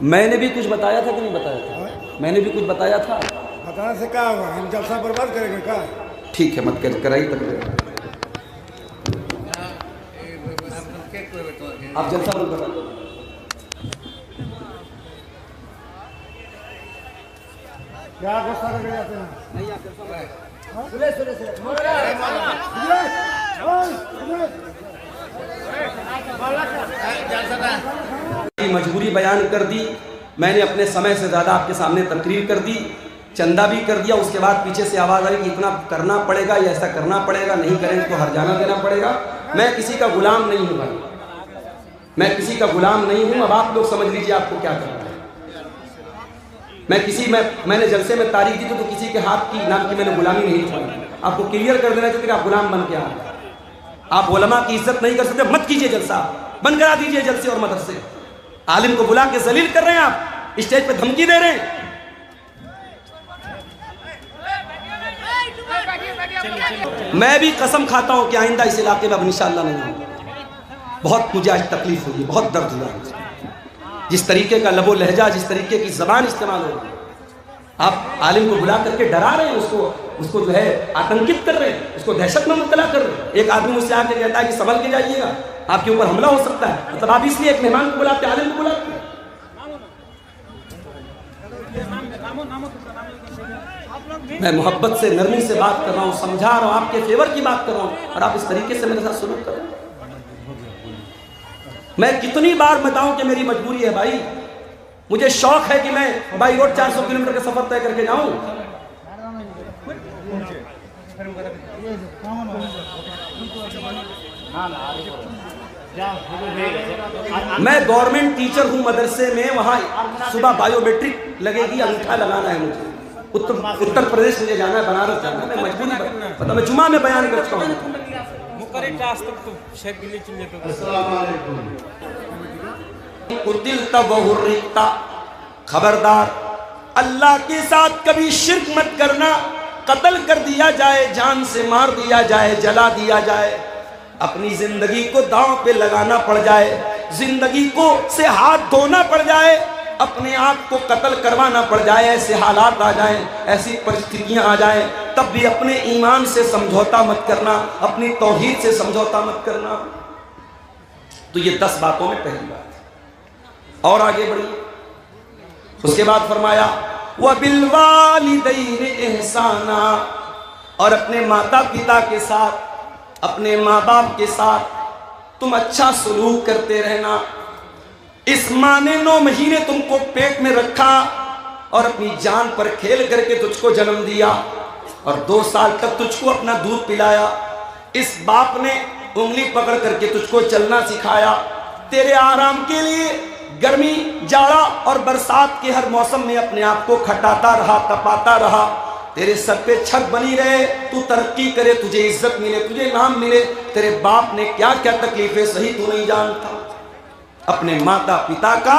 मैंने भी कुछ बताया था कि नहीं बताया था? मैंने भी कुछ बताया था। बताने से क्या होगा? हम जलसा बर्बाद करेंगे क्या? ठीक है, मत कराइए तक आप जलसा बंद करा दो। क्या गुस्सा करके जाते हैं? मजबूरी बयान कर दी मैंने, अपने समय से ज़्यादा आपके सामने तकरीर कर दी, चंदा भी कर दिया। उसके बाद पीछे से आवाज़ आई कि इतना करना पड़ेगा या ऐसा करना पड़ेगा, नहीं करेंगे तो हर्जाना देना पड़ेगा। मैं किसी का गुलाम नहीं हूँ भाई, मैं किसी का गुलाम नहीं हूँ। अब आप लोग समझ लीजिए आपको क्या करना है। मैंने जलसे में तारीख दी तो किसी के हाथ की नाम की मैंने गुलामी नहीं छोड़ी। आपको क्लियर कर देना चाहिए कि आप गुलाम बन के आ रहे। आप उलमा की इज्जत नहीं कर सकते, मत कीजिए जलसा, बंद करा दीजिए जलसे और मदरसे। आलिम को बुला के जलील कर रहे हैं आप, स्टेज पे धमकी दे रहे हैं। मैं भी कसम खाता हूं कि आइंदा इस इलाके में अब इंशाअल्लाह नहीं होगा। बहुत मुझे आज तकलीफ हुई, बहुत दर्द हुआ। जिस तरीके का लबो लहजा, जिस तरीके की जबान इस्तेमाल हो रही है, आप आलिम को बुला करके डरा रहे हैं, उसको जो है आतंकित कर रहे हैं, उसको दहशत में मुब्तला कर रहे हैं। एक आदमी मुझसे आके कहता है कि संभल के जाइएगा, आपके ऊपर हमला हो सकता है। मतलब आप इसलिए एक मेहमान को बुलाते, आलिम को बुलाते। मैं मोहब्बत से, नरमी से बात कर रहा हूँ, समझा रहा हूँ, आपके फेवर की बात कर रहा हूँ, और आप इस तरीके से मेरे साथ सलूक कर रहे हैं। मैं कितनी बार बताऊं कि मेरी मजबूरी है भाई। मुझे शौक है कि मैं बाई रोड 400 किलोमीटर का सफर तय करके जाऊं। मैं गवर्नमेंट टीचर हूं मदरसे में, वहां सुबह बायोमेट्रिक लगेगी, अंगूठा लगाना है मुझे। उत्तर प्रदेश मुझे जाना है, बनारस जाना है। मैं मजबूरी पता, मैं जुमा में बयान कर चुका हूं। खबरदार, अल्लाह के साथ कभी शिर्क मत करना। कत्ल कर दिया जाए, जान से मार दिया जाए, जला दिया जाए, अपनी जिंदगी को दांव पे लगाना पड़ जाए, जिंदगी को से हाथ धोना पड़ जाए, अपने आप को कत्ल करवाना पड़ जाए, ऐसे हालात आ जाएं, ऐसी परिस्थितियां आ जाएं, तब भी अपने ईमान से समझौता मत करना, अपनी तौहीद से समझौता मत करना। तो ये 10 बातों में पहली बात है। और आगे बढ़िए, उसके बाद फरमाया व बिल वालिदैन एहसाना, और अपने माता पिता के साथ, अपने माँ बाप के साथ तुम अच्छा सलूक करते रहना। इस माँ ने 9 महीने तुमको पेट में रखा और अपनी जान पर खेल करके तुझको जन्म दिया, और 2 साल तक तुझको अपना दूध पिलाया। इस बाप ने उंगली पकड़ करके तुझको चलना सिखाया, तेरे आराम के लिए गर्मी, जाड़ा और बरसात के हर मौसम में अपने आप को खटाता रहा, तपाता रहा, तेरे सर पे छत बनी रहे, तू तरक्की करे, तुझे इज्जत मिले, तुझे नाम मिले। तेरे बाप ने क्या क्या तकलीफें सही तू नहीं जानता। अपने माता पिता का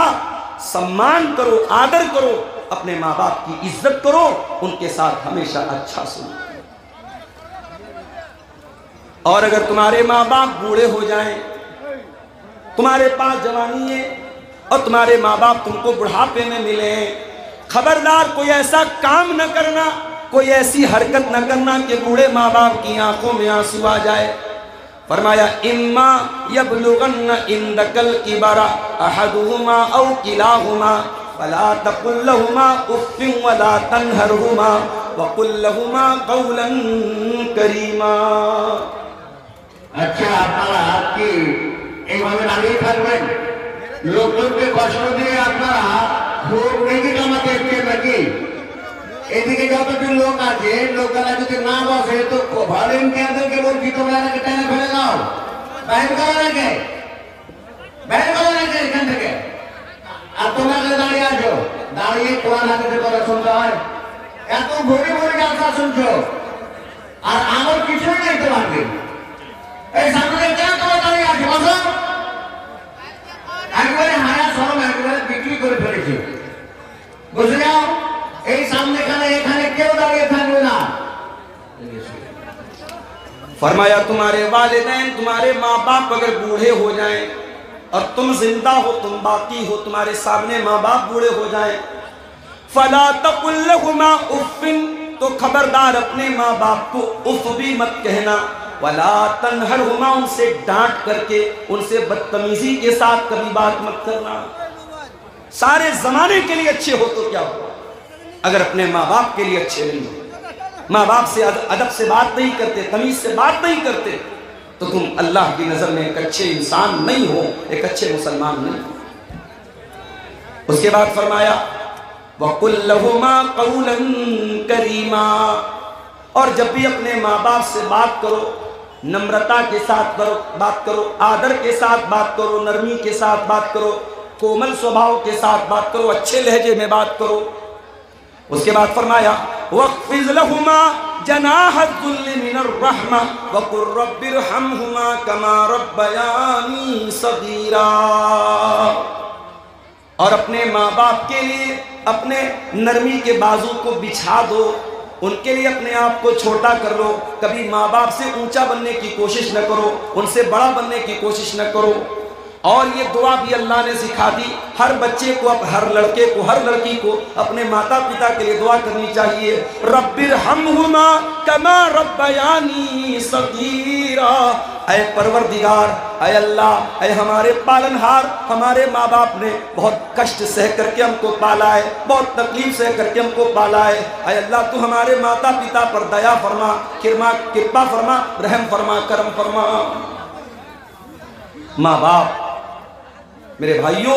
सम्मान करो, आदर करो, अपने माँ बाप की इज्जत करो, उनके साथ हमेशा अच्छा सुनो। और अगर तुम्हारे माँ बाप बूढ़े हो जाएं, तुम्हारे पास जवानी है और तुम्हारे माँ बाप तुमको बुढ़ापे में मिले, खबरदार कोई ऐसा काम न करना, कोई ऐसी हरकत न करना कि बूढ़े माँ बाप की आंखों में आंसू आ जाए। फरमाया इम्मा यबलुगन्न इंदकल किबरा अहदुहुमा औ किलाहुमा फला तकुल लहुमा उफ्फिन वला तनहरहुमा वकुल लहुमा कौलन करीमा। अच्छा, আপনারা কি এইভাবে দাঁড়িয়ে থাকবেন? লোকজনকে কষ্ট দিয়ে আপনারা ভোট নেই কামাতে এসছেন নাকি? এদিকে যতদিন লোক আছে, লোকেরা যদি না বসে তো ভলেন্টিয়ারদেরকে বলছি তোমরা এটাকে টেনে ফেলে দাও, বাইর করা রেখে এখান থেকে। আর তোমরা দাঁড়িয়ে আছো, দাঁড়িয়ে কোরআন হাদিসের কথা শুনতে হয়। এত ভরি ভরি কথা শুনছো আর আমার কিছুই নেই তোমাকে। এই সামনে কেন তোমরা দাঁড়িয়ে আছো? বসো। একবারে হায়া সরম একবারে বিক্রি করে ফেলেছি, বুঝে যাও। এই সামনে এখানে কেউ দাঁড়িয়ে থাকবে না। फरमाया तुम्हारे वालिदैन, तुम्हारे माँ बाप अगर बूढ़े हो जाएं, और तुम जिंदा हो, तुम बाकी हो, तुम्हारे सामने माँ बाप बूढ़े हो जाएं, फला तकुल लहुमा उफ़्फ़िन, तो खबरदार अपने माँ बाप को उफ भी मत कहना, वला तनहरहुमा, उनसे डांट करके, उनसे बदतमीजी के साथ कभी बात मत करना। सारे जमाने के लिए अच्छे हो तो क्या हो, अगर अपने माँ बाप के लिए अच्छे नहीं हो, माँ बाप से अदब से बात नहीं करते, तमीज से बात नहीं करते, तो तुम अल्लाह की नजर में एक अच्छे इंसान नहीं हो, एक अच्छे मुसलमान नहीं हो। उसके बाद फरमाया वकुल लहुमा कौलन करीमा, और जब भी अपने माँ बाप से बात करो, नम्रता के साथ बात करो, आदर के साथ बात करो, नरमी के साथ बात करो, कोमल स्वभाव के साथ बात करो, अच्छे लहजे में बात करो। उसके बाद फरमाया वक़्फ़िज़ लहुमा जनाहज़्ज़ुल्लि मिनर रहमा वक़ुल रब्बिरहमहुमा कमा रब्बयानी सगीरा, और अपने माँ बाप के लिए अपने नरमी के बाजू को बिछा दो, उनके लिए अपने आप को छोटा कर लो, कभी माँ बाप से ऊंचा बनने की कोशिश न करो, उनसे बड़ा बनने की कोशिश न करो। और ये दुआ भी अल्लाह ने सिखा दी, हर बच्चे को, हर लड़के को, हर लड़की को अपने माता पिता के लिए दुआ करनी चाहिए, रब्बिरहमहुमा कमा रब्बयानी सगीरा, ऐ परवरदिगार, ऐ अल्लाह, ऐ हमारे पालनहार, हमारे माँ बाप ने बहुत कष्ट सह करके हमको पाला है, बहुत तकलीफ सह करके हमको पाला है, ऐ अल्लाह तू हमारे माता पिता पर दया फरमा, कृपा फरमा, रहम फरमा, करम फरमा। माँ बाप मेरे भाइयों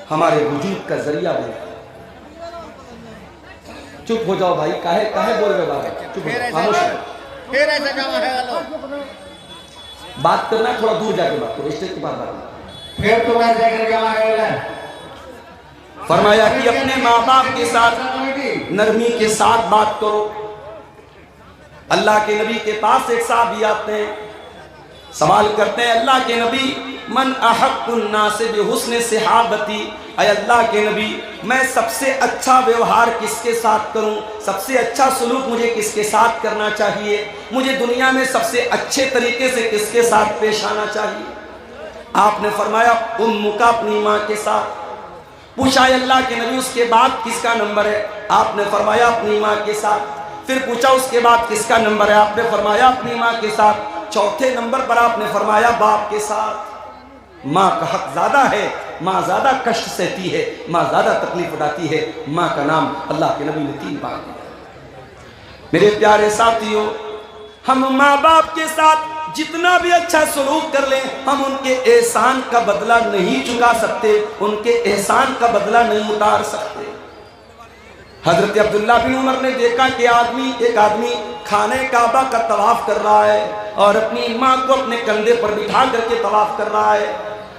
हमारे वजूद का जरिया बने। चुप हो जाओ भाई, काहे बोल रहे बाबा, चुप हो जाओ, खामोश रहो। बात करना है, थोड़ा दूर जाके बात करो, स्टेज के पास बात। फिर तो मैं जाकर जमा है। फरमाया कि अपने माँ बाप के साथ नरमी के साथ बात करो। अल्लाह के नबी के पास एक साहबी आते हैं, सवाल करते हैं अल्लाह के नबी मन अहक्कुन नास बिहुस्न सहाबती, ऐ अल्लाह के नबी मैं सबसे अच्छा व्यवहार किसके साथ करूं, सबसे अच्छा सलूक मुझे किसके साथ करना चाहिए, मुझे दुनिया में सबसे अच्छे तरीके से किसके साथ पेश आना चाहिए। आपने फरमाया उम्मुका, अपनी माँ के साथ। पूछा अल्लाह के नबी उसके बाद किसका नंबर है, आपने फरमाया अपनी माँ के साथ। फिर पूछा उसके बाद किसका नंबर है, आपने फरमाया अपनी माँ के साथ। चौथे नंबर पर आपने फरमाया बाप के साथ। माँ का हक ज्यादा है, माँ ज्यादा कष्ट सहती है, माँ ज्यादा तकलीफ उठाती है। माँ का नाम अल्लाह के नबी ने 3 बार दिया। मेरे प्यारे साथियों, हम माँ बाप के साथ जितना भी अच्छा सलूक कर लें, हम उनके एहसान का बदला नहीं चुका सकते, उनके एहसान का बदला नहीं उतार सकते। हजरत अब्दुल्ला बिन उमर ने देखा कि एक आदमी खाने काबा का तवाफ कर रहा है और अपनी माँ को अपने कंधे पर बिठा करके तवाफ कर रहा है,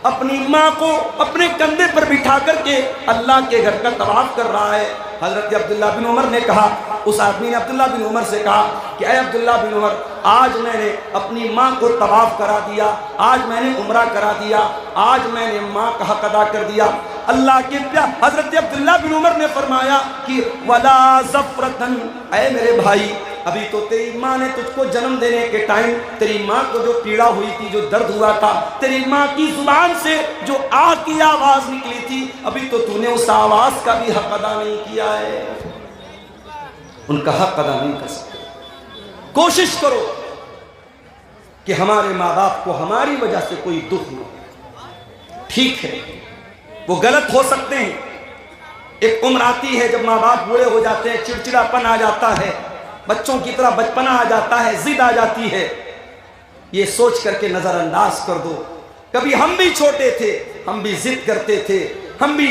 अपनी माँ को अपने कंधे पर बिठा करके अल्लाह के घर का तवाफ कर रहा है। हजरत अब्दुल्ला बिन उमर ने कहा, उस आदमी ने अब्दुल्ला बिन उमर से कहा कि अय अब्दुल्ला बिन उमर, आज मैंने अपनी माँ को तवाफ करा दिया, आज मैंने उम्रा करा दिया, आज मैंने माँ का हक अदा कर दिया। अल्लाह के प्यार हजरत अब्दुल्ला बिन उमर ने फरमाया कि वला ज़फ़रतन, ऐ मेरे भाई, अभी तो तेरी माँ ने तुझको जन्म देने के टाइम तेरी माँ को जो पीड़ा हुई थी, जो दर्द हुआ था, तेरी माँ की जुबान से जो आह की आवाज निकली थी, अभी तो तूने उस आवाज का भी हक अदा नहीं किया है, उनका हक अदा नहीं कर सकते। कोशिश करो कि हमारे माँ बाप को हमारी वजह से कोई दुख न हो। ठीक है, वो गलत हो सकते हैं, एक उम्र आती है जब माँ बाप बूढ़े हो जाते हैं, चिड़चिड़ापन आ जाता है, बच्चों की तरह बचपना आ जाता है, जिद आ जाती है, ये सोच करके नजरअंदाज कर दो। कभी हम भी छोटे थे, हम भी जिद करते थे, हम भी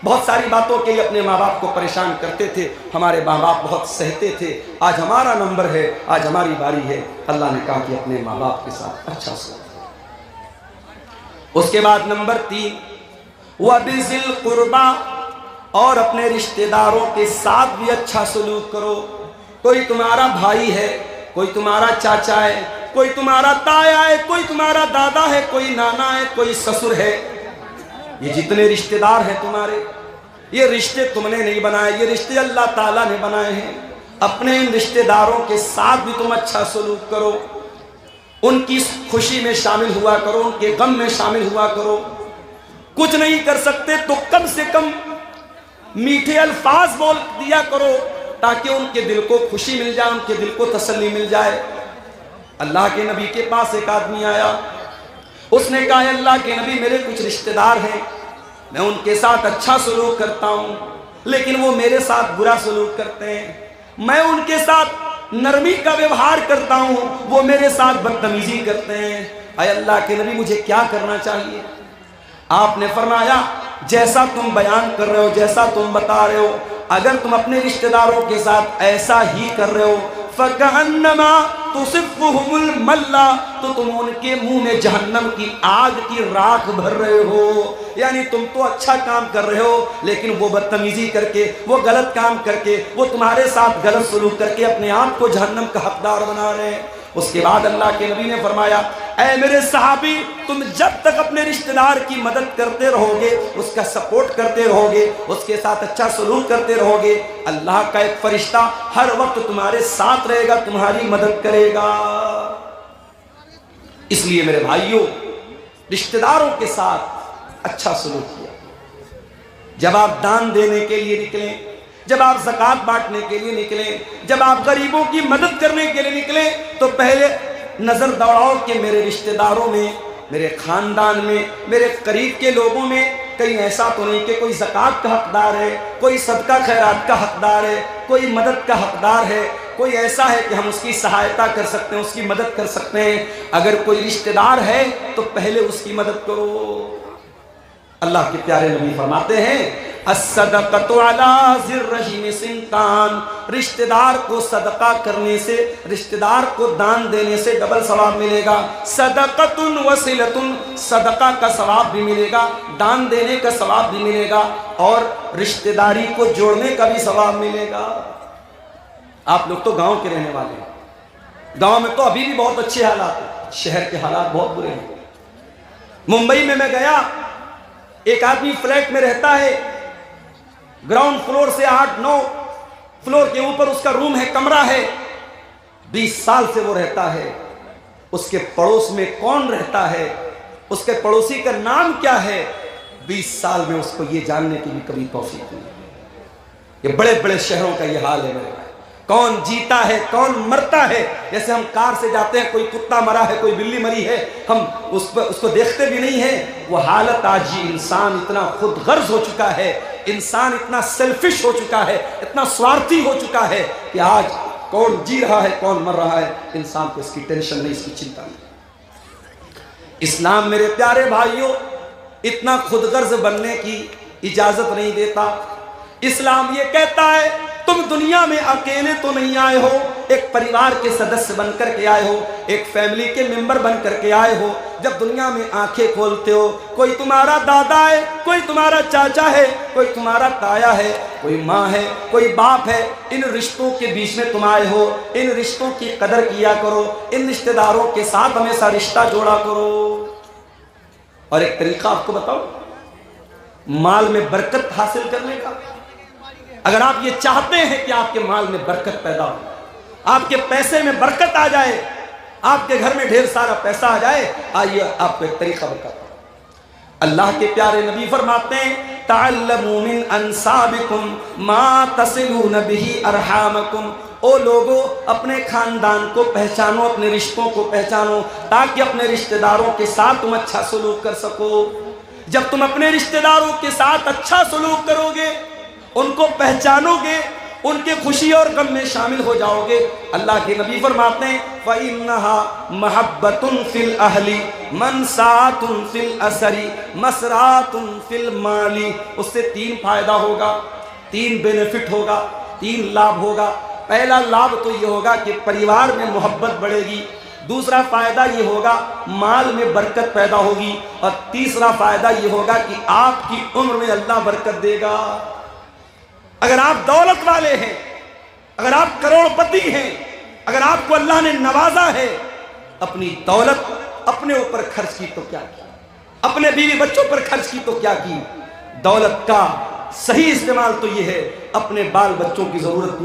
बहुत सारी बातों के लिए अपने माँ बाप को परेशान करते थे, हमारे माँ बाप बहुत सहते थे। आज हमारा नंबर है, आज हमारी बारी है। अल्लाह ने कहा कि अपने माँ बाप के साथ अच्छा सलूक। उसके बाद नंबर 3, वबिज़िल कुर्बा, और अपने रिश्तेदारों के साथ भी अच्छा सलूक करो। कोई तुम्हारा भाई है, कोई तुम्हारा चाचा है, कोई तुम्हारा ताया है, कोई तुम्हारा दादा है, कोई नाना है, कोई ससुर है, ये जितने रिश्तेदार हैं तुम्हारे, ये रिश्ते तुमने नहीं बनाए, ये रिश्ते अल्लाह ताला ने बनाए हैं। अपने इन रिश्तेदारों के साथ भी तुम अच्छा सलूक करो। उनकी खुशी में शामिल हुआ करो, उनके गम में शामिल हुआ करो। कुछ नहीं कर सकते तो कम से कम मीठे अल्फाज बोल दिया करो ताकि उनके दिल को खुशी मिल जाए, उनके दिल को तसल्ली मिल जाए। अल्लाह के नबी के पास एक आदमी आया, उसने कहा अल्लाह के नबी मेरे कुछ रिश्तेदार हैं, मैं उनके साथ अच्छा सलूक करता हूँ लेकिन वो मेरे साथ बुरा सलूक करते हैं। मैं उनके साथ नरमी का व्यवहार करता हूँ, वो मेरे साथ बदतमीजी करते हैं। अय अल्लाह के नबी मुझे क्या करना चाहिए? आपने फरमाया जैसा तुम बयान कर रहे हो, जैसा तुम बता रहे हो, अगर तुम अपने रिश्तेदारों के साथ ऐसा ही कर रहे हो फकअन्नमा तुसिफ़ुहुमुल मल्ला, तो तुम उनके मुंह में जहन्नम की आग की राख भर रहे हो। यानी तुम तो अच्छा काम कर रहे हो लेकिन वो बदतमीजी करके, वो गलत काम करके, वो तुम्हारे साथ गलत सलूक करके अपने आप को जहन्नम का हकदार बना रहे हैं। उसके बाद अल्लाह के नबी ने फरमाया ऐ मेरे सहाबी, तुम जब तक अपने रिश्तेदार की मदद करते रहोगे, उसका सपोर्ट करते रहोगे, उसके साथ अच्छा सलूक करते रहोगे, अल्लाह का एक फरिश्ता हर वक्त तुम्हारे साथ रहेगा, तुम्हारी मदद करेगा। इसलिए मेरे भाइयों, रिश्तेदारों के साथ अच्छा सलूक किया। जब आप दान देने के लिए निकलें, जब आप ज़कात बांटने के लिए निकलें, जब आप गरीबों की मदद करने के लिए निकलें, तो पहले नज़र दौड़ाओ कि मेरे रिश्तेदारों में, मेरे ख़ानदान में, मेरे करीब के लोगों में कहीं ऐसा तो नहीं कि कोई ज़कात का हकदार है, कोई सदका खैरात का हकदार है, कोई मदद का हकदार है, कोई ऐसा है कि हम उसकी सहायता कर सकते हैं, उसकी मदद कर सकते हैं। अगर कोई रिश्तेदार है तो पहले उसकी मदद करो। अल्लाह के प्यारे नबी फरमाते हैं अस्सदक़तु अला ज़िर्रहिम सिंतान, रिश्तेदार को सदका करने से, रिश्तेदार को दान देने से डबल सवाब मिलेगा। सदक़तुन वसिलतुन, सदका का सवाब भी मिलेगा, दान देने का सवाब भी मिलेगा और रिश्तेदारी को जोड़ने का भी सवाब मिलेगा। आप लोग तो गांव के रहने वाले हैं, गांव में तो अभी भी बहुत अच्छे हालात हैं, शहर के हालात बहुत बुरे हैं। मुंबई में मैं गया, एक आदमी फ्लैट में रहता है, ग्राउंड फ्लोर से 8-9 फ्लोर के ऊपर उसका रूम है, कमरा है, 20 साल से वो रहता है। उसके पड़ोस में कौन रहता है, उसके पड़ोसी का नाम क्या है, 20 साल में उसको ये जानने की भी कभी तौफीक नहीं। ये बड़े बड़े शहरों का ये हाल है मेरे भाई। कौन जीता है, कौन मरता है, जैसे हम कार से जाते हैं, कोई कुत्ता मरा है, कोई बिल्ली मरी है, हम उसको देखते भी नहीं है। वो हालत आज ये इंसान इतना खुद गर्ज हो चुका है, इंसान इतना सेल्फिश हो चुका है, इतना स्वार्थी हो चुका है कि आज कौन जी रहा है, कौन मर रहा है, इंसान को इसकी टेंशन नहीं, इसकी चिंता नहीं। इस्लाम मेरे प्यारे भाइयों इतना खुदगर्ज बनने की इजाजत नहीं देता। इस्लाम ये कहता है तुम दुनिया में अकेले तो नहीं आए हो, एक परिवार के सदस्य बनकर के आए हो, एक फैमिली के मेंबर बनकर के आए हो। जब दुनिया में आंखें खोलते हो, कोई तुम्हारा दादा है, कोई तुम्हारा चाचा है, कोई तुम्हारा ताया है, कोई माँ है, कोई बाप है। इन रिश्तों के बीच में तुम आए हो, इन रिश्तों की कदर किया करो, इन रिश्तेदारों के साथ हमेशा रिश्ता जोड़ा करो। और एक तरीका आपको बताओ माल में बरकत हासिल करने का। अगर आप ये चाहते हैं कि आपके माल में बरकत पैदा हो, आपके पैसे में बरकत आ जाए, आपके घर में ढेर सारा पैसा आ जाए, आइए आपको एक तरीका बताता हूं। अल्लाह के प्यारे नबी फरमाते हैं तअल्लमू मिन अंसाबिकुम मा तसिलून बिही अरहामकुम। ओ लोगों, अपने खानदान को पहचानो, अपने रिश्तों को पहचानो, ताकि अपने रिश्तेदारों के साथ तुम अच्छा सलूक कर सको। जब तुम अपने रिश्तेदारों के साथ अच्छा सलूक करोगे, उनको पहचानोगे, उनके खुशी और गम में शामिल हो जाओगे, अल्लाह के नबी फरमाते हैं फ़इन्नहा महब्बतुन फिल अहली मनसातुन फिल असरी मसरातुन फिल माली। उससे 3 फायदा होगा, 3 बेनिफिट होगा, 3 लाभ होगा। पहला लाभ तो ये होगा कि परिवार में मोहब्बत बढ़ेगी, दूसरा फायदा ये होगा माल में बरकत पैदा होगी, और तीसरा फायदा ये होगा कि आपकी उम्र में अल्लाह बरकत देगा। अगर आप दौलत वाले हैं, अगर आप करोड़पति हैं, अगर आपको अल्लाह ने नवाजा है, अपनी दौलत अपने ऊपर खर्च की तो क्या की, अपने बीवी बच्चों पर खर्च की तो क्या की। दौलत का सही इस्तेमाल तो ये है अपने बाल बच्चों की जरूरत पूरी